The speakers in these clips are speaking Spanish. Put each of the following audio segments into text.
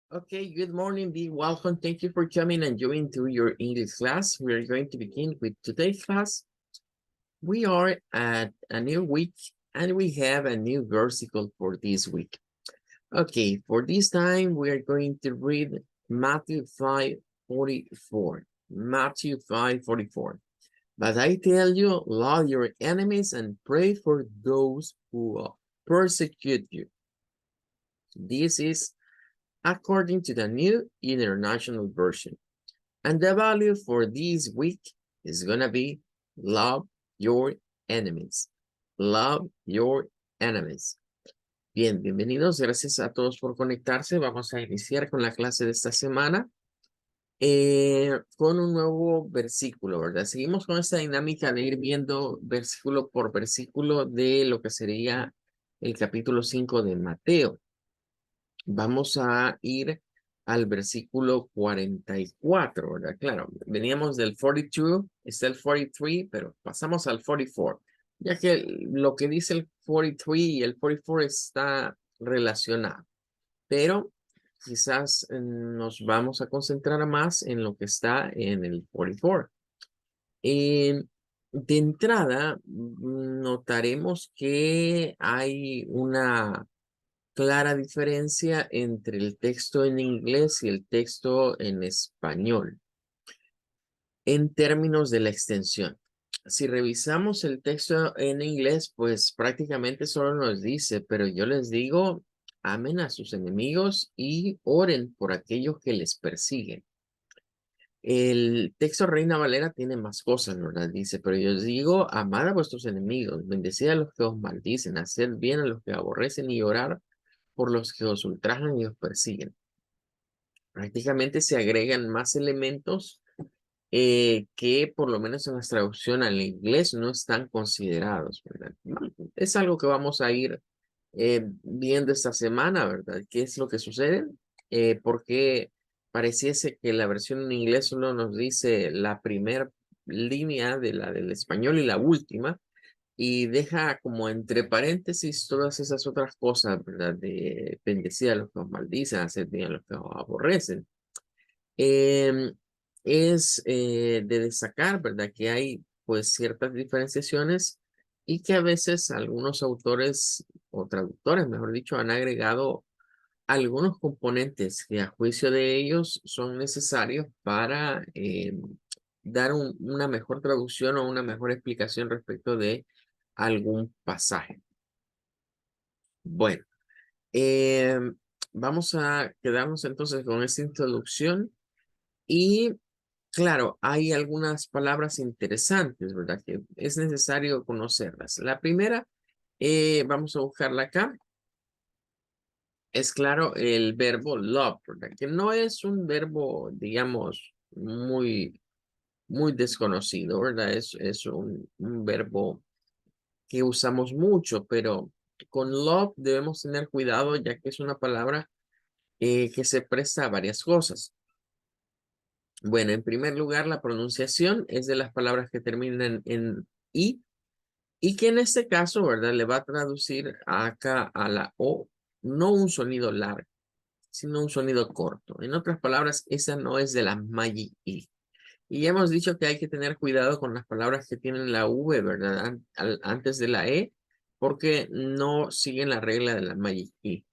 Okay, good morning, be welcome. Thank you for coming and joining to your English class. We are going to begin with today's class. We are at a new week and we have a new versicle for this week. Okay, for this time, we are going to read Matthew 5:44. Matthew 5:44. But I tell you, love your enemies and pray for those who persecute you. This is according to the New International Version. And the value for this week is going to be love your enemies. Love your enemies. Bien, bienvenidos. Gracias a todos por conectarse. Vamos a iniciar con la clase de esta semana con un nuevo versículo, ¿verdad? Seguimos con esta dinámica de ir viendo versículo por versículo de lo que sería el capítulo 5 de Mateo. Vamos a ir al versículo 44, ¿verdad? Claro, veníamos del 42, está el 43, pero pasamos al 44, ya que lo que dice el 43 y el 44 está relacionado, pero quizás nos vamos a concentrar más en lo que está en el 44. De entrada, notaremos que hay una clara diferencia entre el texto en inglés y el texto en español en términos de la extensión. Si revisamos el texto en inglés, pues prácticamente solo nos dice, pero yo les digo, amen a sus enemigos y oren por aquellos que les persiguen. El texto Reina Valera tiene más cosas, ¿verdad? Dice, pero yo os digo, amad a vuestros enemigos, bendecid a los que os maldicen, haced bien a los que aborrecen y orar por los que os ultrajan y os persiguen. Prácticamente se agregan más elementos que por lo menos en nuestra traducción al inglés no están considerados, ¿verdad? Es algo que vamos a ir viendo esta semana, ¿verdad? ¿Qué es lo que sucede? Porque pareciese que la versión en inglés solo nos dice la primera línea de la del español y la última, y deja como entre paréntesis todas esas otras cosas, ¿verdad? De bendecir a los que os maldicen, hacer bien a los que os aborrecen. Em, es de destacar, ¿verdad? Que hay pues ciertas diferenciaciones y que a veces algunos autores o traductores, mejor dicho, han agregado algunos componentes que a juicio de ellos son necesarios para dar una mejor traducción o una mejor explicación respecto de algún pasaje. Bueno, vamos a quedarnos entonces con esta introducción y claro, hay algunas palabras interesantes, ¿verdad? Que es necesario conocerlas. La primera, vamos a buscarla acá, es claro el verbo love, ¿verdad? Que no es un verbo, digamos, muy desconocido, ¿verdad? Es un verbo que usamos mucho, pero con love debemos tener cuidado ya que es una palabra que se presta a varias cosas. Bueno, en primer lugar, la pronunciación es de las palabras que terminan en y que en este caso, ¿verdad? Le va a traducir acá a la O, no un sonido largo, sino un sonido corto. En otras palabras, esa no es de la Magic I. Y ya hemos dicho que hay que tener cuidado con las palabras que tienen la V, ¿verdad? Antes de la E, porque no siguen la regla de la Magic I.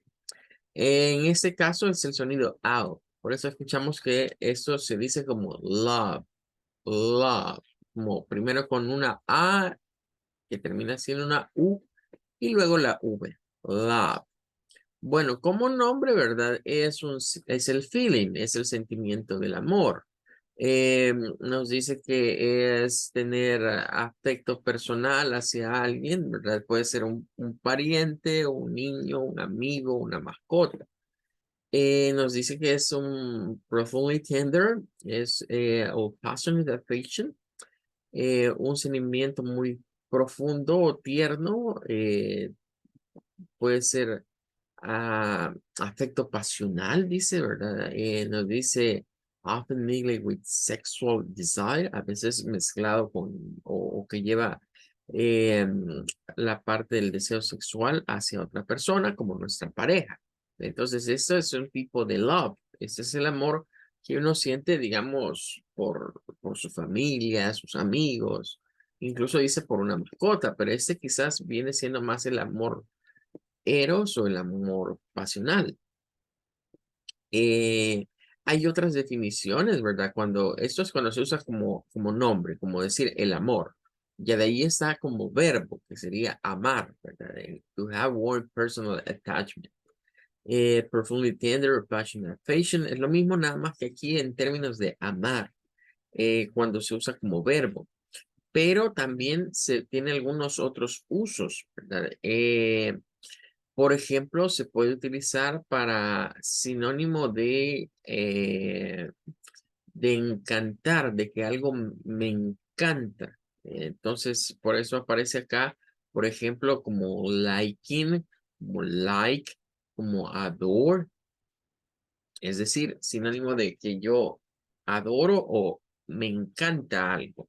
En este caso es el sonido AO. Por eso escuchamos que esto se dice como love, love, como primero con una A que termina siendo una U y luego la V, love. Bueno, como nombre, ¿verdad? Es el feeling, es el sentimiento del amor. Nos dice que es tener afecto personal hacia alguien, ¿verdad? Puede ser un pariente, un niño, un amigo, una mascota. Nos dice que es un profoundly tender, es o passionate affection, un sentimiento muy profundo o tierno, puede ser afecto pasional, dice, ¿verdad? Nos dice often mixed with sexual desire, a veces mezclado con o que lleva eh, la parte del deseo sexual hacia otra persona, como nuestra pareja. Entonces, esto es un tipo de love. Este es el amor que uno siente, digamos, por su familia, sus amigos, incluso dice por una mascota, pero este quizás viene siendo más el amor eros o el amor pasional. Eh, Hay otras definiciones, ¿verdad? Esto es cuando se usa como nombre, como decir el amor. Ya de ahí está como verbo, que sería amar, ¿verdad? To have warm personal attachment. Profoundly tender or passionate affection es lo mismo, nada más que aquí en términos de amar, cuando se usa como verbo. Pero también se tiene algunos otros usos, ¿verdad? Por ejemplo, se puede utilizar para sinónimo de encantar, de que algo me encanta. Entonces, por eso aparece acá, por ejemplo, como liking, como like, como adore, es decir, sinónimo de que yo adoro o me encanta algo.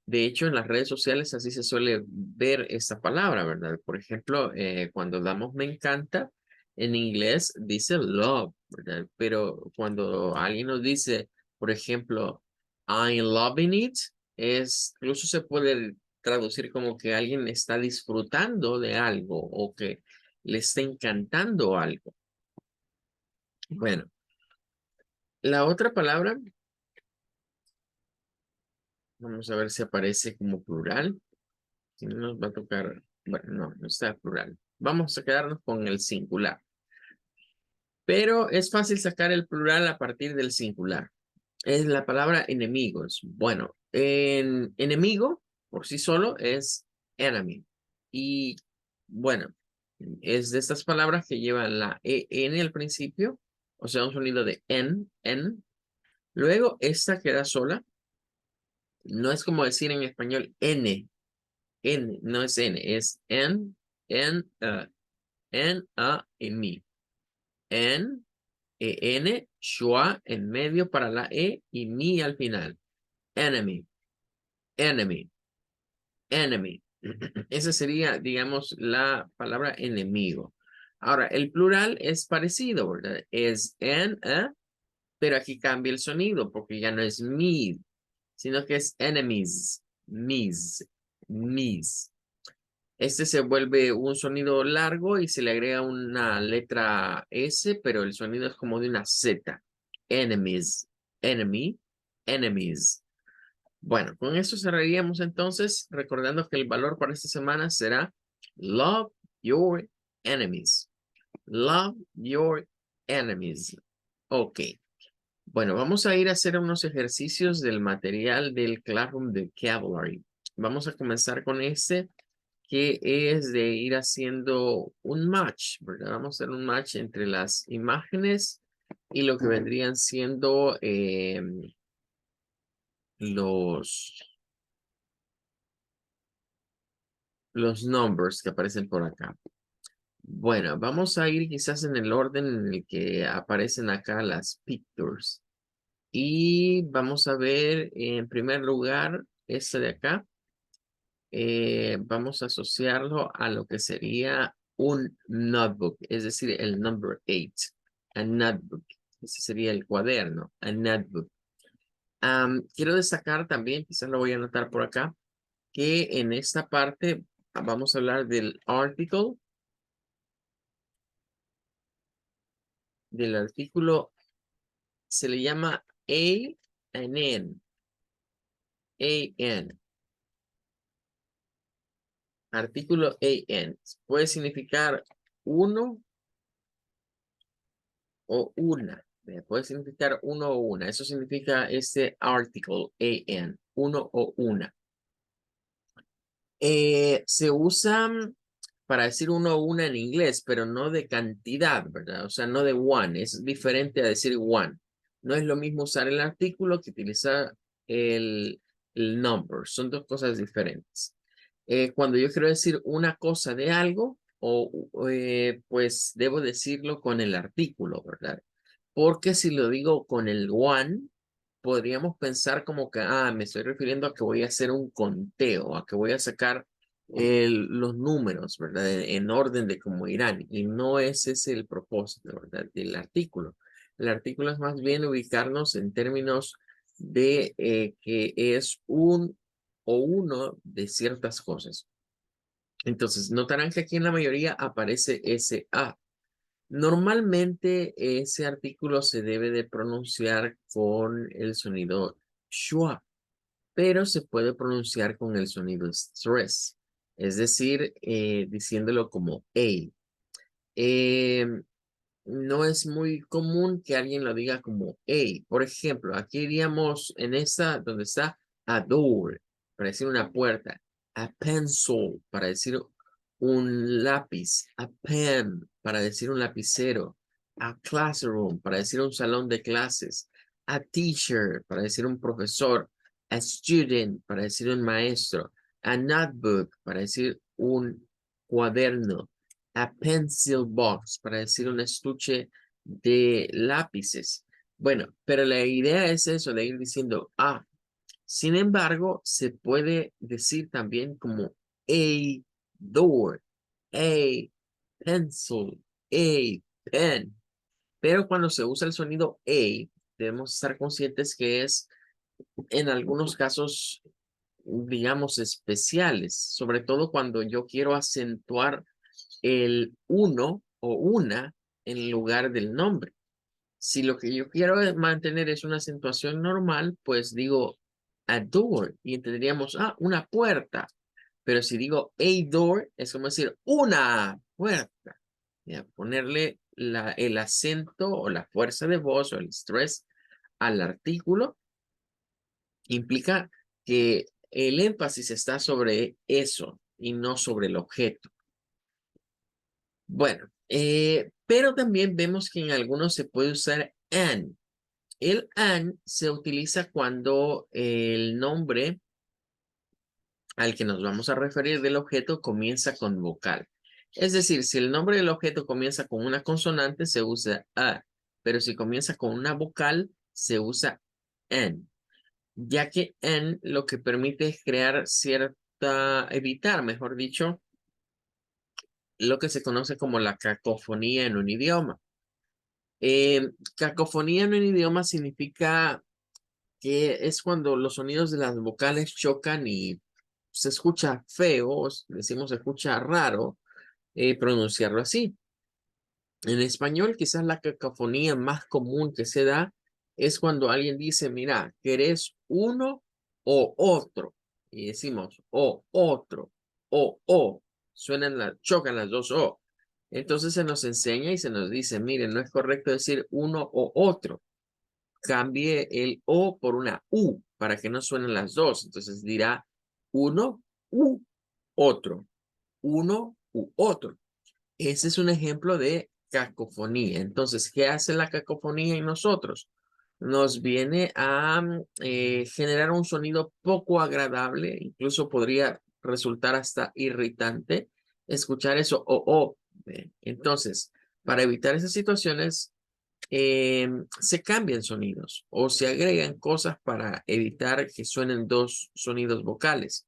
De hecho, en las redes sociales así se suele ver esta palabra, ¿verdad? Por ejemplo, cuando damos me encanta, en inglés dice love, ¿verdad? Pero cuando alguien nos dice, por ejemplo, I'm loving it, incluso se puede traducir como que alguien está disfrutando de algo o que le está encantando algo. Bueno, la otra palabra, vamos a ver si aparece como plural. Si no nos va a tocar, bueno, no, no está plural. Vamos a quedarnos con el singular. Pero es fácil sacar el plural a partir del singular. Es la palabra enemigos. Bueno, enemigo por sí solo es enemy. Y bueno, es de estas palabras que llevan la en al principio, o sea, un sonido de en. Luego, esta queda sola. No es como decir en español n, no es n, es en, en mi. En, en, schwa en medio para la e y mi al final. Enemy, enemy, enemy. Esa sería, digamos, la palabra enemigo. Ahora, el plural es parecido, ¿verdad? Es en, pero aquí cambia el sonido porque ya no es me, sino que es enemies, mis, mis. Este se vuelve un sonido largo y se le agrega una letra S, pero el sonido es como de una Z. Enemies, enemy, enemies. Bueno, con eso cerraríamos entonces, recordando que el valor para esta semana será love your enemies. Love your enemies. Ok. Bueno, vamos a ir a hacer unos ejercicios del material del Classroom Vocabulary. Vamos a comenzar con este que es de ir haciendo un match, ¿verdad? Vamos a hacer un match entre las imágenes y lo que vendrían siendo los, los numbers que aparecen por acá. Bueno, vamos a ir quizás en el orden en el que aparecen acá las pictures. Y vamos a ver en primer lugar este de acá. Vamos a asociarlo a lo que sería un notebook, es decir, el number 8, a notebook. Ese sería el cuaderno, a notebook. Quiero destacar también, quizás lo voy a anotar por acá, que en esta parte vamos a hablar del artículo, se le llama an, an, artículo an. Puede significar uno o una. Puede significar uno o una. Eso significa este article, an, uno o una. Se usa para decir uno o una en inglés, pero no de cantidad, ¿verdad? O sea, no de one. Es diferente a decir one. No es lo mismo usar el artículo que utilizar el, el number. Son dos cosas diferentes. Cuando yo quiero decir una cosa de algo, pues debo decirlo con el artículo, ¿verdad? Porque si lo digo con el one, podríamos pensar como que, me estoy refiriendo a que voy a hacer un conteo, a que voy a sacar los números, ¿verdad? En orden de cómo irán. Y no ese es el propósito, ¿verdad? Del artículo. El artículo es más bien ubicarnos en términos de que es un o uno de ciertas cosas. Entonces, notarán que aquí en la mayoría aparece ese a. Normalmente ese artículo se debe de pronunciar con el sonido schwa, pero se puede pronunciar con el sonido stress, es decir, diciéndolo como a. No es muy común que alguien lo diga como a. Por ejemplo, aquí diríamos en esta donde está a door, para decir una puerta, a pencil, para decir un lápiz, a pen, para decir un lapicero, a classroom, para decir un salón de clases, a teacher, para decir un profesor, a student, para decir un maestro, a notebook, para decir un cuaderno, a pencil box, para decir un estuche de lápices. Bueno, pero la idea es eso, de ir diciendo a. Sin embargo, se puede decir también como a door, a pencil, a pen. Pero cuando se usa el sonido a, debemos estar conscientes que es en algunos casos, digamos, especiales, sobre todo cuando yo quiero acentuar el uno o una en lugar del nombre. Si lo que yo quiero mantener es una acentuación normal, pues digo a door y entenderíamos, una puerta. Pero si digo a door, es como decir una puerta. Ya, ponerle el acento o la fuerza de voz o el stress al artículo implica que el énfasis está sobre eso y no sobre el objeto. Bueno, pero también vemos que en algunos se puede usar an. El an se utiliza cuando el nombre al que nos vamos a referir del objeto comienza con vocal. Es decir, si el nombre del objeto comienza con una consonante, se usa a, pero si comienza con una vocal, se usa an, ya que an lo que permite es crear evitar, mejor dicho, lo que se conoce como la cacofonía en un idioma. Cacofonía en un idioma significa que es cuando los sonidos de las vocales chocan y se escucha feo, decimos se escucha raro pronunciarlo así. En español, quizás la cacofonía más común que se da es cuando alguien dice, mira, ¿querés uno o otro? Y decimos, o otro, o. Chocan las dos o. Entonces se nos enseña y se nos dice, miren, no es correcto decir uno o otro. Cambie el o por una u para que no suenen las dos. Entonces dirá uno u otro, uno u otro. Ese es un ejemplo de cacofonía. Entonces, ¿qué hace la cacofonía en nosotros? Nos viene a generar un sonido poco agradable, incluso podría resultar hasta irritante escuchar eso o. Entonces, para evitar esas situaciones, se cambian sonidos o se agregan cosas para evitar que suenen dos sonidos vocales.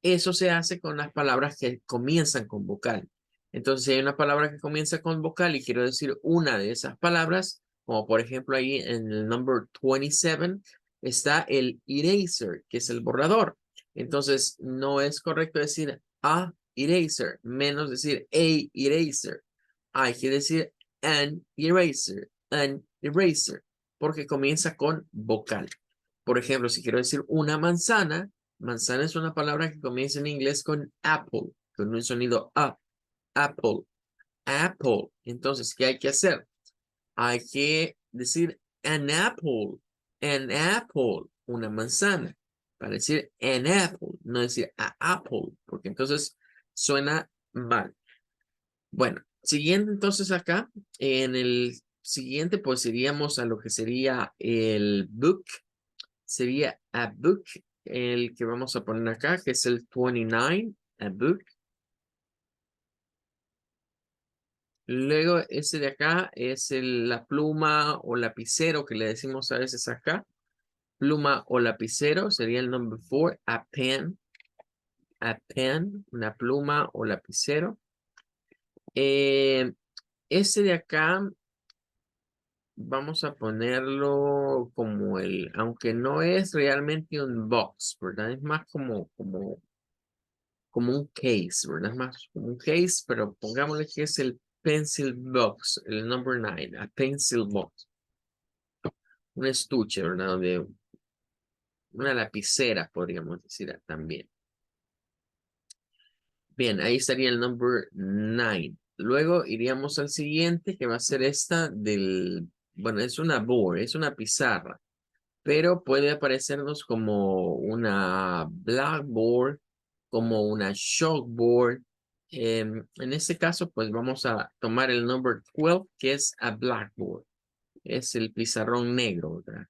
Eso se hace con las palabras que comienzan con vocal. Entonces, si hay una palabra que comienza con vocal y quiero decir una de esas palabras, como por ejemplo ahí en el number 27 está el eraser, que es el borrador. Entonces, no es correcto decir a eraser, menos decir a eraser. Hay que decir an eraser, porque comienza con vocal. Por ejemplo, si quiero decir una manzana, manzana es una palabra que comienza en inglés con apple, con un sonido a, apple, apple. Entonces, ¿qué hay que hacer? Hay que decir an apple, una manzana. Para decir an apple, no decir a apple, porque entonces suena mal. Bueno, siguiendo entonces acá, en el siguiente, pues iríamos a lo que sería el book. Sería a book, el que vamos a poner acá, que es el 29, a book. Luego ese de acá es la pluma o lapicero que le decimos a veces acá. Pluma o lapicero sería el number 4, a pen, una pluma o lapicero. Eh, ese de acá vamos a ponerlo como aunque no es realmente un box, ¿verdad? Es más como un case, ¿verdad? Es más como un case, pero pongámosle que es el pencil box, el number 9, a pencil box. Un estuche, ¿verdad? Donde una lapicera, podríamos decir también. Bien, ahí estaría el number 9. Luego iríamos al siguiente, que va a ser esta bueno, es una board, es una pizarra, pero puede aparecernos como una blackboard, como una chalkboard. En este caso, pues vamos a tomar el number 12, que es a blackboard. Es el pizarrón negro, ¿verdad?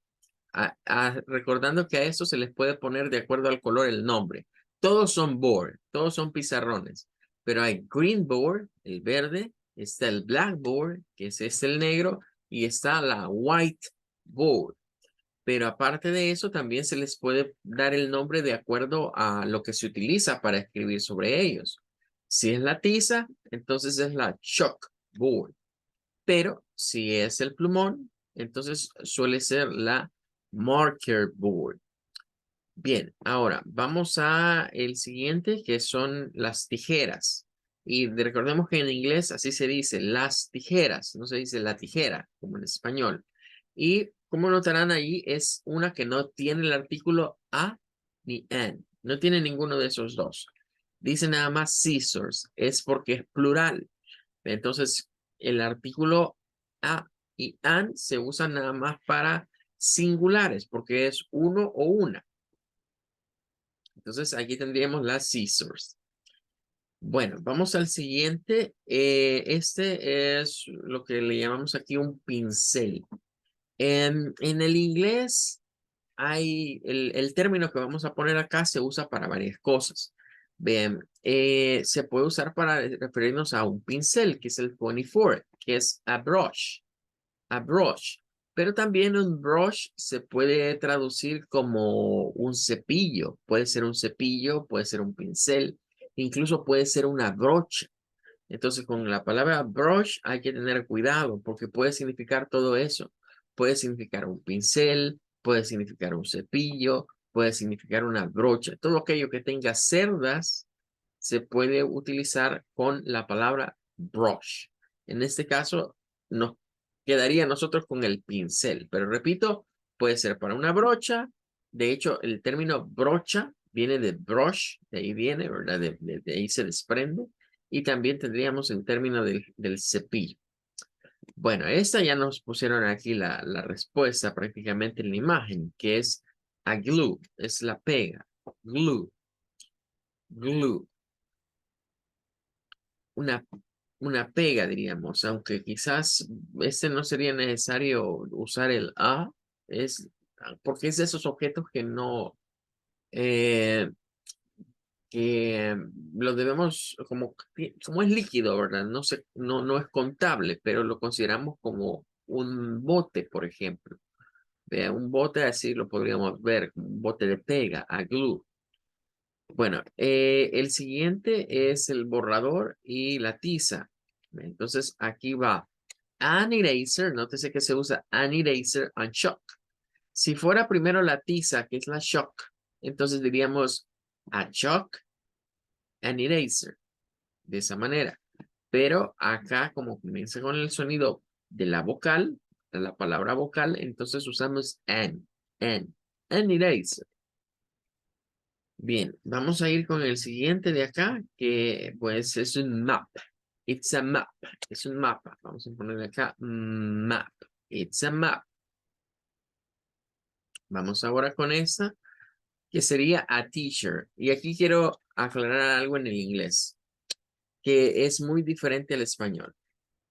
Recordando que a esto se les puede poner de acuerdo al color el nombre. Todos son board, todos son pizarrones, pero hay green board, el verde, está el blackboard, que es el negro, y está la white board. Pero aparte de eso, también se les puede dar el nombre de acuerdo a lo que se utiliza para escribir sobre ellos. Si es la tiza, entonces es la chalkboard. Pero si es el plumón, entonces suele ser la marker board. Bien, ahora vamos a el siguiente, que son las tijeras. Y recordemos que en inglés así se dice, las tijeras, no se dice la tijera, como en español. Y como notarán ahí, es una que no tiene el artículo a ni an. No tiene ninguno de esos dos. Dice nada más scissors, es porque es plural. Entonces, el artículo a y an se usan nada más para singulares, porque es uno o una. Entonces, aquí tendríamos las scissors. Bueno, vamos al siguiente. Este es lo que le llamamos aquí un pincel. En el inglés, hay el término que vamos a poner acá se usa para varias cosas. Bien, se puede usar para referirnos a un pincel, que es el funny fork, que es a brush. Pero también un brush se puede traducir como un cepillo. Puede ser un cepillo, puede ser un pincel, incluso puede ser una brocha. Entonces, con la palabra brush hay que tener cuidado porque puede significar todo eso. Puede significar un pincel, puede significar un cepillo, puede significar una brocha. Todo aquello que tenga cerdas se puede utilizar con la palabra brush. En este caso, nos quedaría nosotros con el pincel, pero repito, puede ser para una brocha. De hecho, el término brocha viene de brush, de ahí viene, ¿verdad? De ahí se desprende. Y también tendríamos el término del cepillo. Bueno, esta ya nos pusieron aquí la respuesta prácticamente en la imagen, que es a glue, es la pega. Glue, glue. Una, una pega, diríamos, aunque quizás este no sería necesario usar el a, es porque es de esos objetos que no, eh, que lo debemos, como es líquido, ¿verdad? No es contable, pero lo consideramos como un bote, por ejemplo. De un bote así lo podríamos ver, un bote de pega, a glue. Bueno, el siguiente es el borrador y la tiza. Entonces aquí va an eraser, nótese que se usa an eraser and chalk. Si fuera primero la tiza, que es la chalk, entonces diríamos a chalk an eraser, de esa manera. Pero acá, como comienza con el sonido de la vocal, de la palabra vocal, entonces usamos an eraser. Bien, vamos a ir con el siguiente de acá, que pues es un map. It's a map. Es un mapa. Vamos a ponerle acá map. It's a map. Vamos ahora con esta, que sería a teacher. Y aquí quiero aclarar algo en el inglés, que es muy diferente al español.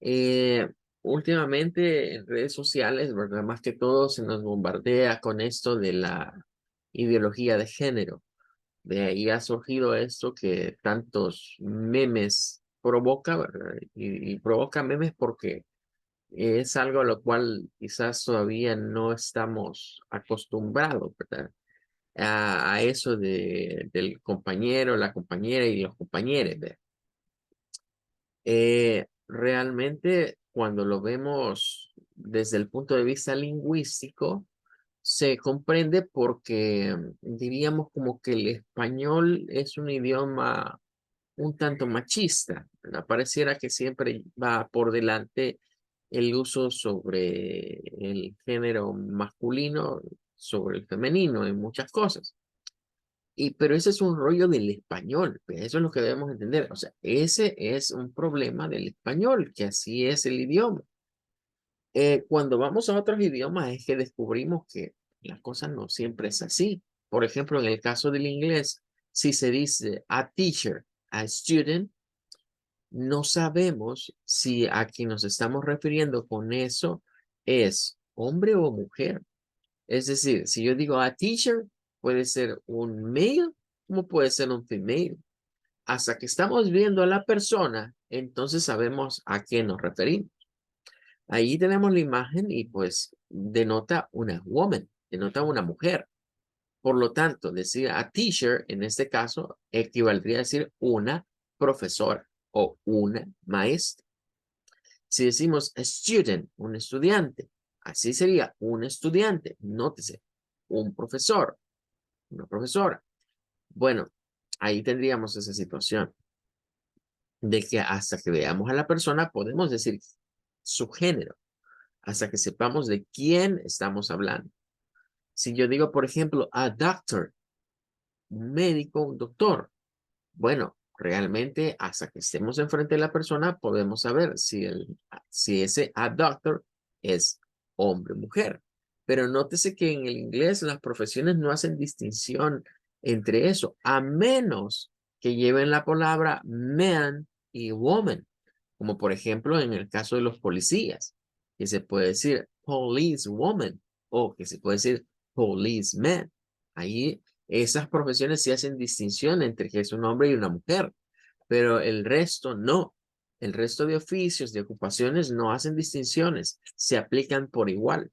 Eh, Últimamente en redes sociales, ¿verdad? Más que todo se nos bombardea con esto de la ideología de género. De ahí ha surgido esto que tantos memes provoca, ¿verdad? Y provoca memes porque es algo a lo cual quizás todavía no estamos acostumbrados, ¿verdad? A eso del compañero, la compañera y los compañeros, ¿verdad? Realmente cuando lo vemos desde el punto de vista lingüístico, se comprende porque diríamos como que el español es un idioma un tanto machista, ¿verdad? Pareciera que siempre va por delante el uso sobre el género masculino, sobre el femenino en muchas cosas. Pero ese es un rollo del español, pues, eso es lo que debemos entender. O sea, ese es un problema del español, que así es el idioma. Cuando vamos a otros idiomas es que descubrimos que la cosa no siempre es así. Por ejemplo, en el caso del inglés, si se dice a teacher, a student, no sabemos si a quien nos estamos refiriendo con eso es hombre o mujer. Es decir, si yo digo a teacher, puede ser un male como puede ser un female. Hasta que estamos viendo a la persona, entonces sabemos a qué nos referimos. Ahí tenemos la imagen y pues denota una woman, denota una mujer. Por lo tanto, decir a teacher en este caso equivaldría a decir una profesora o una maestra. Si decimos a student, un estudiante, así sería un estudiante. Nótese, un profesor, una profesora. Bueno, ahí tendríamos esa situación de que hasta que veamos a la persona podemos decir su género, hasta que sepamos de quién estamos hablando. Si yo digo, por ejemplo, a doctor, un médico, un doctor, bueno, realmente hasta que estemos enfrente de la persona podemos saber si ese a doctor es hombre o mujer. Pero nótese que en el inglés las profesiones no hacen distinción entre eso, a menos que lleven la palabra man y woman, como por ejemplo en el caso de los policías, que se puede decir police woman o que se puede decir policeman. Ahí esas profesiones sí hacen distinción entre que es un hombre y una mujer, pero el resto no. El resto de oficios, de ocupaciones no hacen distinciones, se aplican por igual.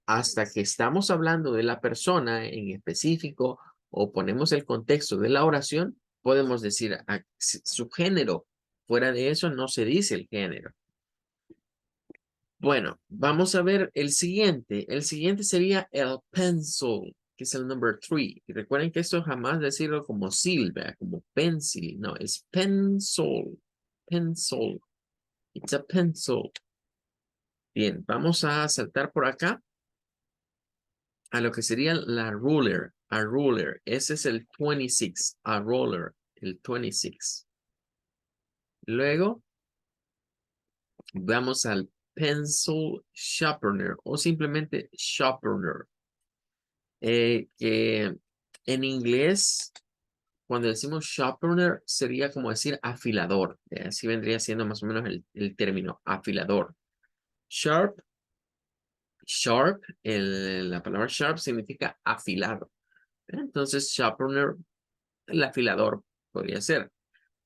Hasta que estamos hablando de la persona en específico o ponemos el contexto de la oración, podemos decir su género. Fuera de eso no se dice el género. Bueno, vamos a ver el siguiente. El siguiente sería el pencil, que es el number 3. Y recuerden que esto jamás decirlo como silva, como pencil. No, es pencil. Pencil. It's a pencil. Bien, vamos a saltar por acá a lo que sería la ruler. A ruler. Ese es el 26. A ruler. El 26. Luego, vamos al pencil sharpener o simplemente sharpener. Que en inglés, cuando decimos sharpener, sería como decir afilador. Así vendría siendo más o menos el término, afilador. Sharp, sharp, la palabra sharp significa afilado. Entonces, sharpener, el afilador podría ser.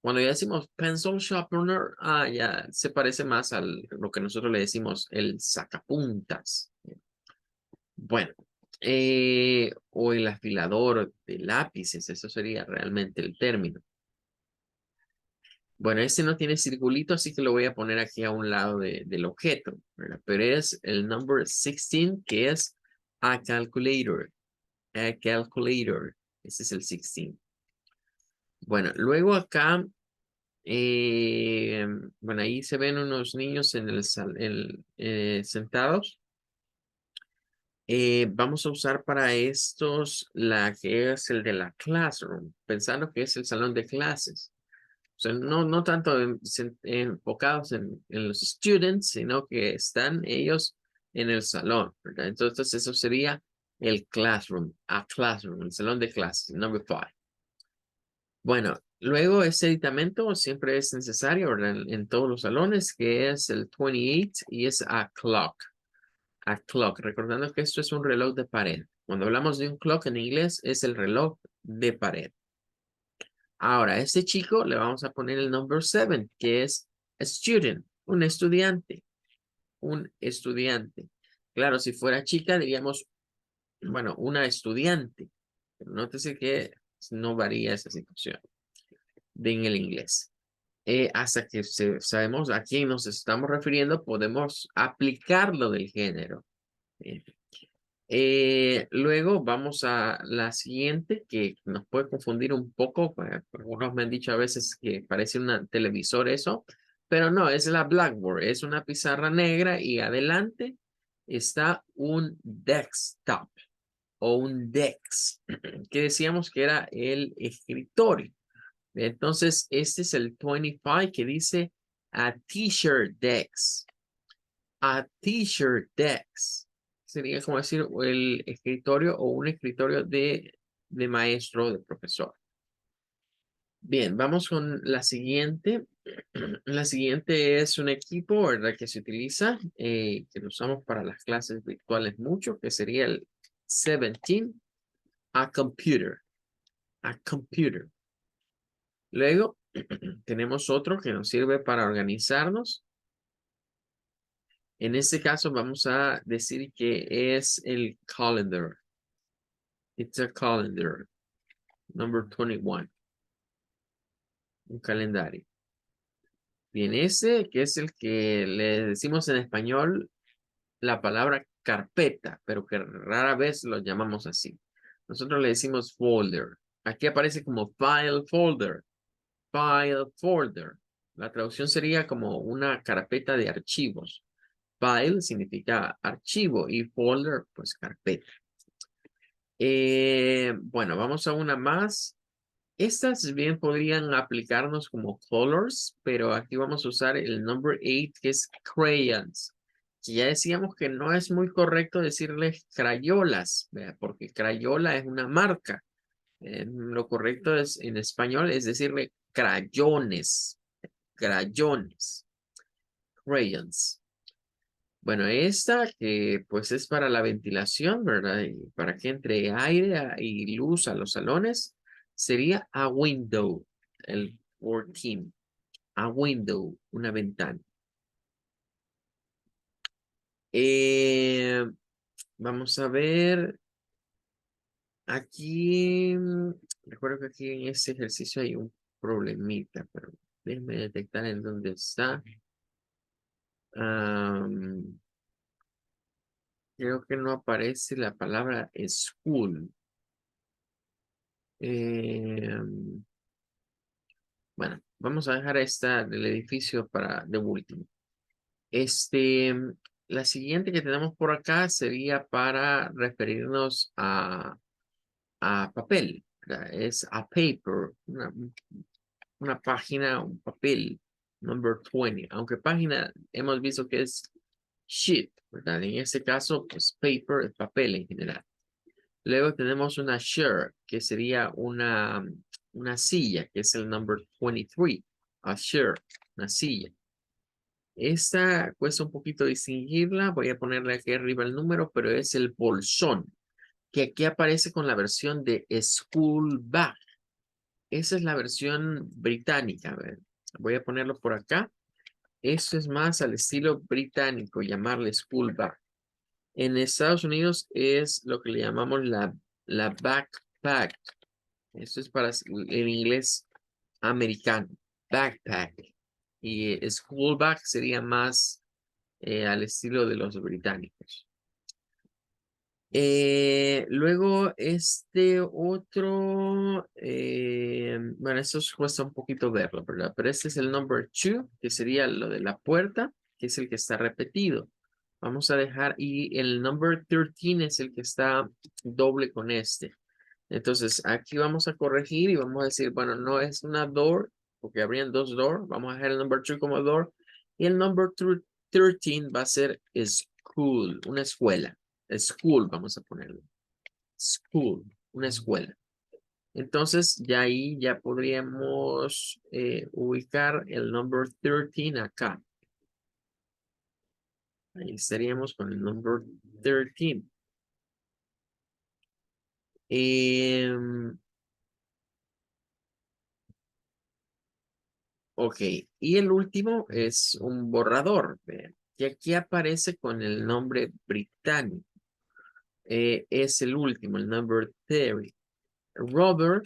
Cuando ya decimos pencil sharpener, ya se parece más a lo que nosotros le decimos el sacapuntas. Bueno, o el afilador de lápices, eso sería realmente el término. Bueno, este no tiene circulito, así que lo voy a poner aquí a un lado del objeto, ¿verdad? Pero es el number 16, que es a calculator. A calculator. Ese es el 16. Bueno, luego acá, bueno, ahí se ven unos niños en sentados. Vamos a usar para estos la que es el de la classroom, pensando que es el salón de clases. O sea, no tanto enfocados en los students, sino que están ellos en el salón, ¿verdad? Entonces eso sería el classroom, a classroom, el salón de clases, number 5. Bueno, luego ese aditamento siempre es necesario, ¿verdad? En todos los salones, que es el 28 y es a clock. A clock, recordando que esto es un reloj de pared. Cuando hablamos de un clock en inglés, es el reloj de pared. Ahora, a este chico le vamos a poner el number 7, que es a student, un estudiante. Un estudiante. Claro, si fuera chica, diríamos, bueno, una estudiante. Pero nótese que no varía esa situación en el inglés. hasta que sabemos a quién nos estamos refiriendo, podemos aplicarlo del género. Bien. Luego vamos a la siguiente, que nos puede confundir un poco. Algunos me han dicho a veces que parece un televisor eso, pero no, es la Blackboard. Es una pizarra negra y adelante está un desktop o un DEX, que decíamos que era el escritorio. Entonces, este es el 25 que dice a t-shirt DEX. A t-shirt DEX. Sería como decir el escritorio o un escritorio de maestro, de profesor. Bien, vamos con la siguiente. La siguiente es un equipo, ¿verdad? Que se utiliza, que lo usamos para las clases virtuales mucho, que sería el 17, a computer. A computer. Luego tenemos otro que nos sirve para organizarnos. En este caso vamos a decir que es el calendar. It's a calendar. Number 21. Un calendario. Bien, ese que es el que le decimos en español la palabra carpeta, pero que rara vez lo llamamos así. Nosotros le decimos folder. Aquí aparece como file folder. File folder. La traducción sería como una carpeta de archivos. File significa archivo y folder, pues carpeta. Bueno, vamos a una más. Estas bien podrían aplicarnos como colors, pero aquí vamos a usar el number 8, que es crayons. Que ya decíamos que no es muy correcto decirles crayolas, ¿vea? Porque crayola es una marca. Lo correcto es en español es decirle crayones, crayones, crayons. Bueno, esta que pues es para la ventilación, ¿verdad? Y para que entre y luz a los salones, sería a window, el 14. A window, una ventana. Eh, Vamos a ver. Aquí, recuerdo que aquí en este ejercicio hay un problemita, pero déjenme detectar en dónde está. Creo que no aparece la palabra school. Eh, bueno, vamos a dejar esta del edificio para de último. La siguiente que tenemos por acá sería para referirnos a papel, ¿verdad? Es a paper, una página, un papel, number 20. Aunque página hemos visto que es sheet, ¿verdad? En este caso, pues paper es papel en general. Luego tenemos una chair, que sería una silla, que es el number 23. A chair, una silla. Esta cuesta un poquito distinguirla. Voy a ponerle aquí arriba el número, pero es el bolsón, que aquí aparece con la versión de school bag. Esa es la versión británica. A ver, voy a ponerlo por acá. Eso es más al estilo británico, llamarle school bag. En Estados Unidos es lo que le llamamos la backpack. Esto es para en inglés americano. Backpack. Y school bag sería más al estilo de los británicos. Luego este otro, bueno, esto cuesta un poquito verlo, ¿verdad? Pero este es el number 2, que sería lo de la puerta, que es el que está repetido. Vamos a dejar, y el number 13 es el que está doble con este. Entonces, aquí vamos a corregir y vamos a decir, bueno, no es una door, porque habrían dos door. Vamos a dejar el number 2 como door. Y el number 13 va a ser school, una escuela. School, vamos a ponerlo. School, una escuela. Entonces, ya ahí ya podríamos ubicar el number 13 acá. Ahí estaríamos con el number 13. Ok, y el último es un borrador, vean, que aquí aparece con el nombre británico. Es el último, el number 30. Robert,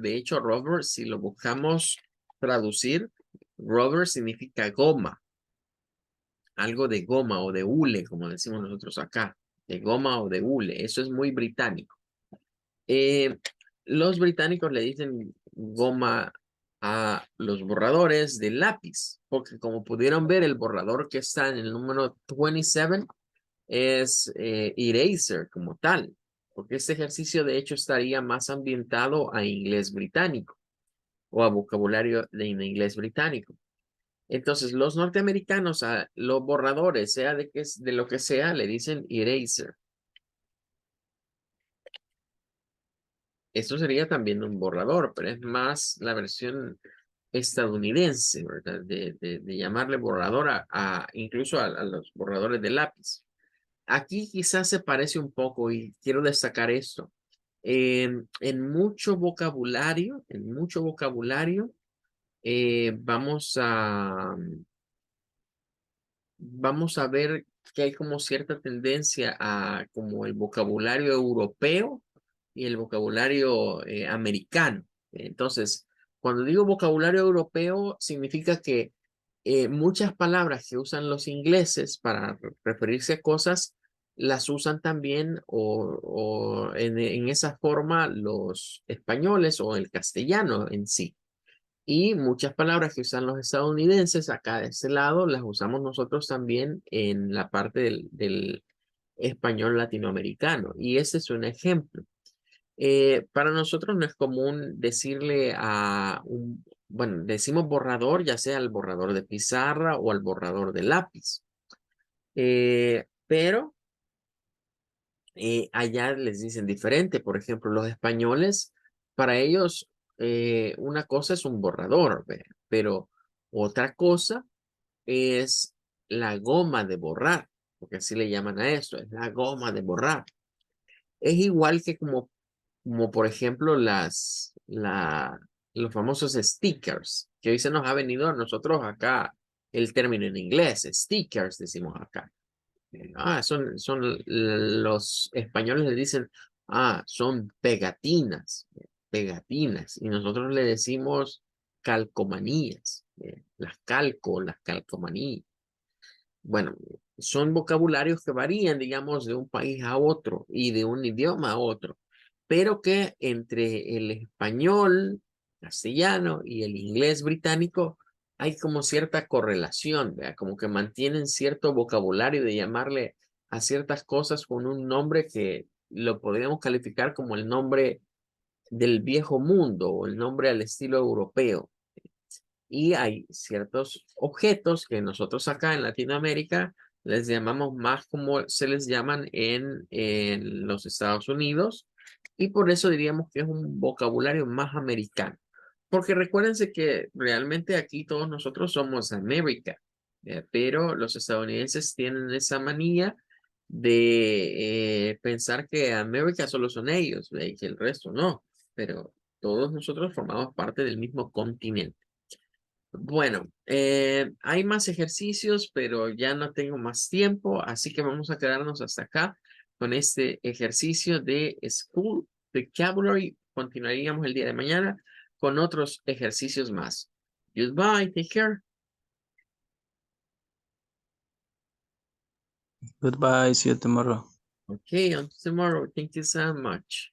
de hecho, Robert, si lo buscamos traducir, rubber significa goma, algo de goma o de hule, como decimos nosotros acá, de goma o de hule. Eso es muy británico. Eh, los británicos le dicen goma a los borradores de lápiz, porque como pudieron ver, el borrador que está en el número 27 es eraser como tal, porque este ejercicio de hecho estaría más ambientado a inglés británico o a vocabulario de inglés británico. Entonces, los norteamericanos a los borradores, sea de lo que sea, le dicen eraser. Esto sería también un borrador, pero es más la versión estadounidense, ¿verdad? De llamarle borrador incluso a los borradores de lápiz. Aquí quizás se parece un poco y quiero destacar esto. En mucho vocabulario, vamos a ver que hay como cierta tendencia a como el vocabulario europeo y el vocabulario americano. Entonces, cuando digo vocabulario europeo, significa que muchas palabras que usan los ingleses para referirse a cosas, las usan también o en esa forma los españoles o el castellano en sí. Y muchas palabras que usan los estadounidenses acá de este lado, las usamos nosotros también en la parte del español latinoamericano. Y este es un ejemplo. Para nosotros no es común decirle bueno, decimos borrador, ya sea el borrador de pizarra o el borrador de lápiz. Pero allá les dicen diferente. Por ejemplo, los españoles, para ellos, una cosa es un borrador, pero otra cosa es la goma de borrar, porque así le llaman a eso, es la goma de borrar. Es igual que como por ejemplo los famosos stickers, que hoy se nos ha venido a nosotros acá el término en inglés, stickers decimos acá. Los españoles le dicen, son pegatinas, pegatinas, y nosotros le decimos calcomanías, las las calcomanías. Bueno, son vocabularios que varían, digamos, de un país a otro y de un idioma a otro, pero que entre el español castellano y el inglés británico hay como cierta correlación, ¿verdad? Como que mantienen cierto vocabulario de llamarle a ciertas cosas con un nombre que lo podríamos calificar como el nombre del viejo mundo o el nombre al estilo europeo. Y hay ciertos objetos que nosotros acá en Latinoamérica les llamamos más como se les llaman en los Estados Unidos, y por eso diríamos que es un vocabulario más americano. Porque recuérdense que realmente aquí todos nosotros somos América, pero los estadounidenses tienen esa manía de pensar que América solo son ellos, y que el resto no, pero todos nosotros formamos parte del mismo continente. Bueno, hay más ejercicios, pero ya no tengo más tiempo, así que vamos a quedarnos hasta acá con este ejercicio de School Vocabulary. Continuaríamos el día de mañana con otros ejercicios más. Goodbye, take care. Goodbye, see you tomorrow. Okay, until tomorrow. Thank you so much.